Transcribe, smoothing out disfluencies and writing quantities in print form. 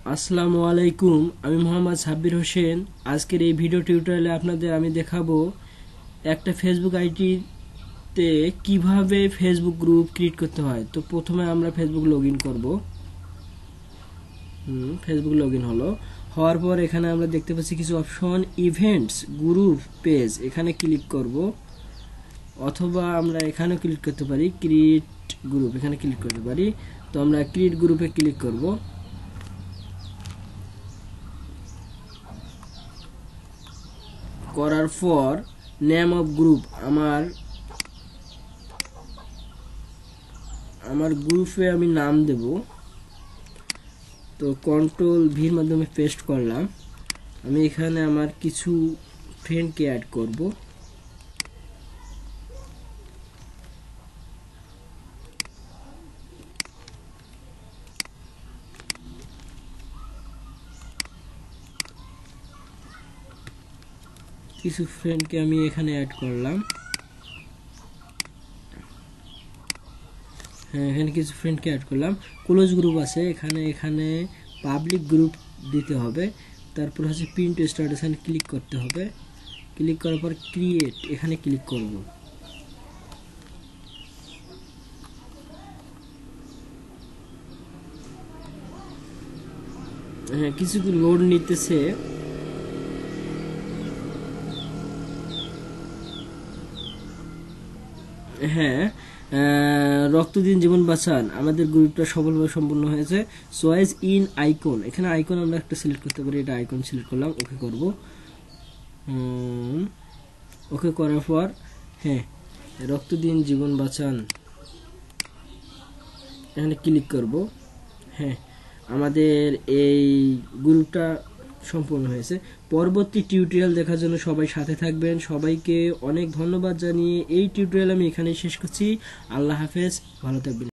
আসসালামু আলাইকুম, আমি মোহাম্মদ সাব্বির হোসেন। আজকের এই ভিডিও টিউটোরিয়ালে আপনাদের আমি দেখাবো একটা ফেসবুক আইডিতে কিভাবে ফেসবুক গ্রুপ ক্রিয়েট করতে হয়। তো প্রথমে আমরা ফেসবুক লগ ইন করবো। ফেসবুক লগ ইন হওয়ার পর এখানে আমরা দেখতে পাচ্ছি কিছু অপশন, ইভেন্টস, গ্রুপ, পেজ। এখানে ক্লিক করব, অথবা আমরা এখানেও ক্লিক করতে পারি ক্রিয়েট গ্রুপ, এখানে ক্লিক করতে পারি। তো আমরা ক্রিয়েট গ্রুপে ক্লিক করব। করার পর নেম অফ গ্রুপ, আমার গ্রুপে আমি নাম দেব। তো কন্ট্রোল ভির মাধ্যমে পেস্ট করলাম। আমি এখানে আমার কিছু ফ্রেন্ডকে অ্যাড করব। কিছু ফ্রেন্ডকে আমি এখানে অ্যাড করলাম। হ্যাঁ, এখানে কিছু ফ্রেন্ডকে অ্যাড করলাম। ক্লোজ গ্রুপ আছে এখানে পাবলিক গ্রুপ দিতে হবে। তারপর হচ্ছে প্রিন্ট স্টার্ট, এখানে ক্লিক করতে হবে। ক্লিক করার পর ক্রিয়েট, এখানে ক্লিক করব। হ্যাঁ, কিছু লোড নিতেছে। হ্যাঁ, রক্ত দিন জীবন বাঁচান, আমাদের গ্রুপটা সফলভাবে সম্পূর্ণ হয়েছে। চয়েস ইন আইকন, এখানে আইকন আমরা একটা সিলেক্ট করতে পারি। এটা আইকন সিলেক্ট করলাম, ওকে করব। ওকে করার পর হ্যাঁ, রক্ত দিন জীবন বাঁচান, এখানে ক্লিক করব। হ্যাঁ, আমাদের এই গ্রুপটা সম্পূর্ণ হয়েছে। পরবর্তী টিউটোরিয়াল দেখার জন্য সবাই সাথে থাকবেন। সবাইকে অনেক ধন্যবাদ জানিয়ে এই টিউটোরিয়াল আমি এখানেই শেষ করছি। আল্লাহ হাফেজ, ভালো থাকবেন।